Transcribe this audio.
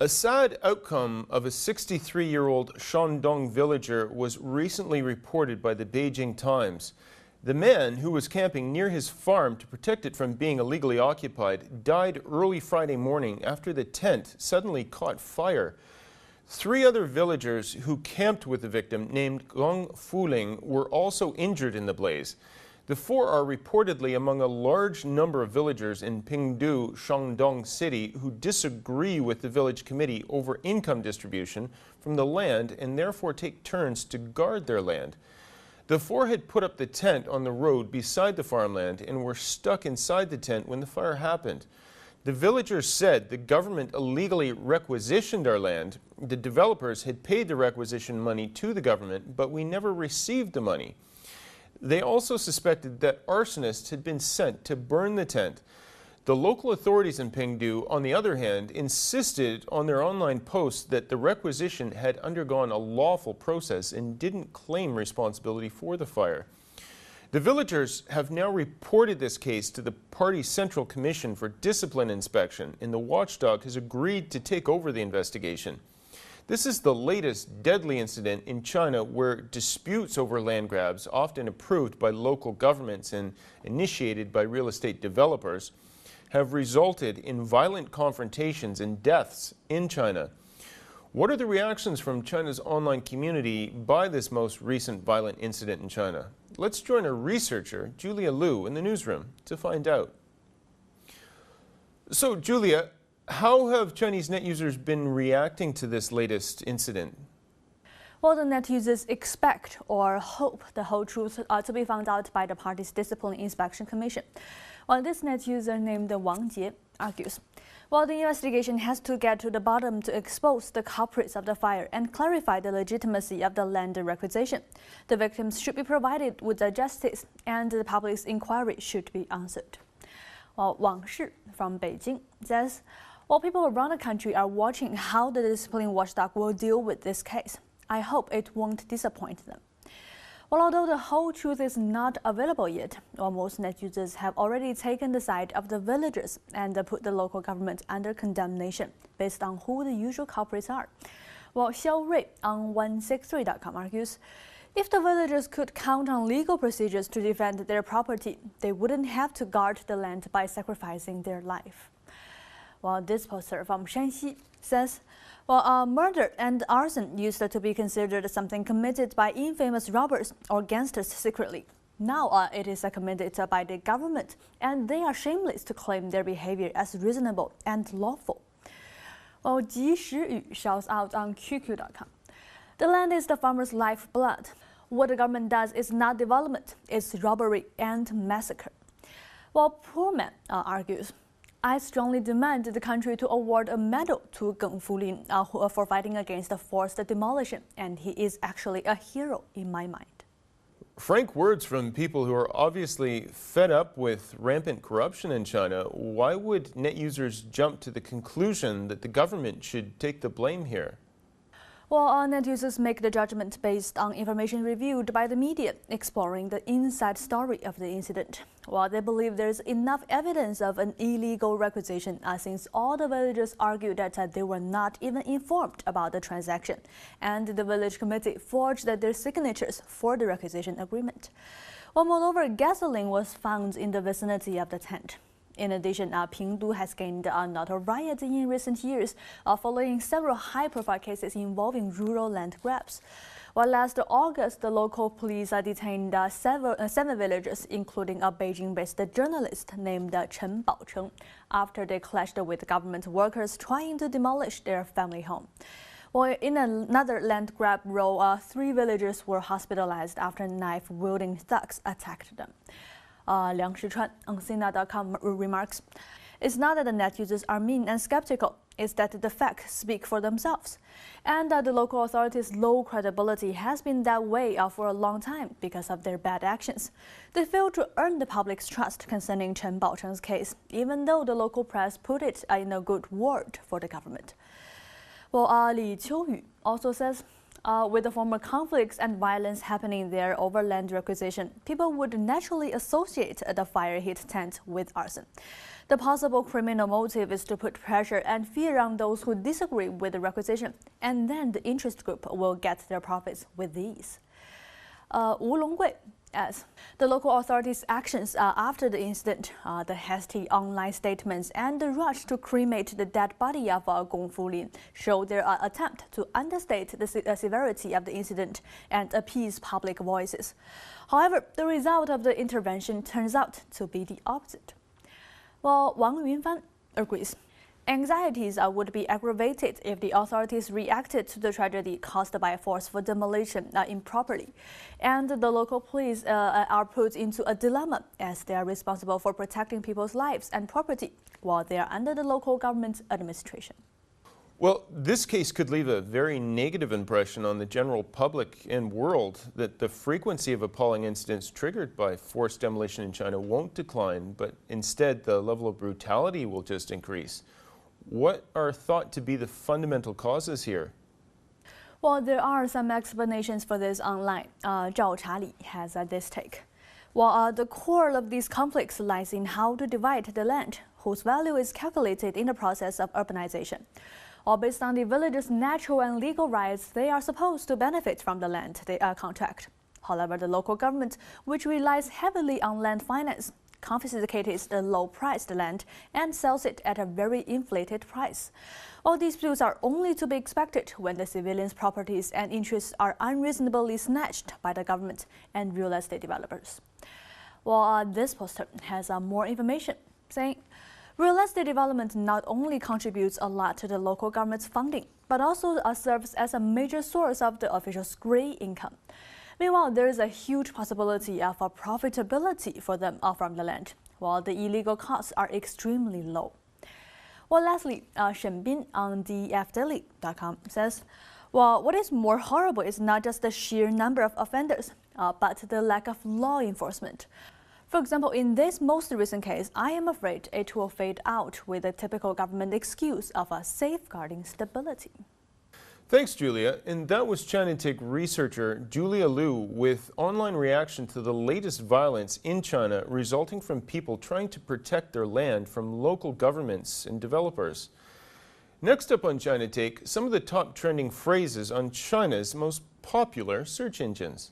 A sad outcome of a 63-year-old Shandong villager was recently reported by the Beijing Times. The man, who was camping near his farm to protect it from being illegally occupied, died early Friday morning after the tent suddenly caught fire. 3 other villagers who camped with the victim, named Geng Fulin, were also injured in the blaze. The 4 are reportedly among a large number of villagers in Pingdu, Shandong city, who disagree with the village committee over income distribution from the land and therefore take turns to guard their land. The 4 had put up the tent on the road beside the farmland and were stuck inside the tent when the fire happened. The villagers said the government illegally requisitioned our land. The developers had paid the requisition money to the government, but we never received the money. They also suspected that arsonists had been sent to burn the tent. The local authorities in Pingdu, on the other hand, insisted on their online posts that the requisition had undergone a lawful process and didn't claim responsibility for the fire. The villagers have now reported this case to the party's Central Commission for Discipline Inspection, and the watchdog has agreed to take over the investigation. This is the latest deadly incident in China where disputes over land grabs, often approved by local governments and initiated by real estate developers, have resulted in violent confrontations and deaths in China. What are the reactions from China's online community by this most recent violent incident in China? Let's join a researcher, Julia Liu, in the newsroom to find out. So, Julia, how have Chinese net users been reacting to this latest incident? Well, the net users expect or hope the whole truth to be found out by the party's Discipline Inspection Commission. Well, this net user named Wang Jie argues, well, the investigation has to get to the bottom to expose the culprits of the fire and clarify the legitimacy of the land requisition. The victims should be provided with justice and the public's inquiry should be answered. Well, Wang Shi from Beijing says, well, people around the country are watching how the discipline watchdog will deal with this case. I hope it won't disappoint them. Well, although the whole truth is not available yet, most net users have already taken the side of the villagers and put the local government under condemnation based on who the usual culprits are. Well, Xiao Rui on 163.com argues, if the villagers could count on legal procedures to defend their property, they wouldn't have to guard the land by sacrificing their life. Well, this poster from Shanxi says, well, murder and arson used to be considered something committed by infamous robbers or gangsters secretly. Now it is committed by the government, and they are shameless to claim their behavior as reasonable and lawful. Well, Ji Shiyu shouts out on QQ.com. The land is the farmer's lifeblood. What the government does is not development, it's robbery and massacre. Well, Poor Man argues, I strongly demand the country to award a medal to Geng Fulin for fighting against the forced demolition, and he is actually a hero in my mind. Frank words from people who are obviously fed up with rampant corruption in China. Why would net users jump to the conclusion that the government should take the blame here? Well, net users make the judgment based on information reviewed by the media, exploring the inside story of the incident. While they believe there's enough evidence of an illegal requisition, since all the villagers argued that they were not even informed about the transaction, and the village committee forged their signatures for the requisition agreement. Well, moreover, gasoline was found in the vicinity of the tent. In addition, Pingdu has gained notoriety in recent years following several high-profile cases involving rural land grabs. Well, last August, the local police detained 7 villagers, including a Beijing-based journalist named Chen Baocheng, after they clashed with government workers trying to demolish their family home. Well, in another land grab row, 3 villagers were hospitalized after knife-wielding thugs attacked them. Liang Shichuan on Sina.com remarks, it's not that the net users are mean and skeptical, it's that the facts speak for themselves. And the local authorities' low credibility has been that way for a long time because of their bad actions. They failed to earn the public's trust concerning Chen Baocheng's case, even though the local press put it in a good word for the government. Well, Li Qiuyu also says, With the former conflicts and violence happening there over land requisition, people would naturally associate the fire-hit tent with arson. The possible criminal motive is to put pressure and fear on those who disagree with the requisition, and then the interest group will get their profits with these. Wu Longgui adds, the local authorities' actions after the incident, the hasty online statements and the rush to cremate the dead body of Geng Fulin show their attempt to understate the severity of the incident and appease public voices. However, the result of the intervention turns out to be the opposite. Well, Wang Yunfan agrees. Anxieties would be aggravated if the authorities reacted to the tragedy caused by forceful demolition improperly. And the local police are put into a dilemma as they are responsible for protecting people's lives and property while they are under the local government administration. Well, this case could leave a very negative impression on the general public and world that the frequency of appalling incidents triggered by forced demolition in China won't decline, but instead the level of brutality will just increase. What are thought to be the fundamental causes here? Well, there are some explanations for this online. Zhao Chali has this take. Well, the core of these conflicts lies in how to divide the land, whose value is calculated in the process of urbanization. Or based on the villagers' natural and legal rights, they are supposed to benefit from the land they contract. However, the local government, which relies heavily on land finance, confiscates the low-priced land and sells it at a very inflated price. All these disputes are only to be expected when the civilians' properties and interests are unreasonably snatched by the government and real estate developers. Well, this poster has more information, saying real estate development not only contributes a lot to the local government's funding, but also serves as a major source of the officials' grey income. Meanwhile, there is a huge possibility of profitability for them from the land, while the illegal costs are extremely low. Well, lastly, Shen Bin on dfdaily.com says, well, what is more horrible is not just the sheer number of offenders, but the lack of law enforcement. For example, in this most recent case, I am afraid it will fade out with the typical government excuse of safeguarding stability. Thanks, Julia. And that was ChinaTech researcher Julia Liu with online reaction to the latest violence in China resulting from people trying to protect their land from local governments and developers. Next up on ChinaTech, some of the top trending phrases on China's most popular search engines.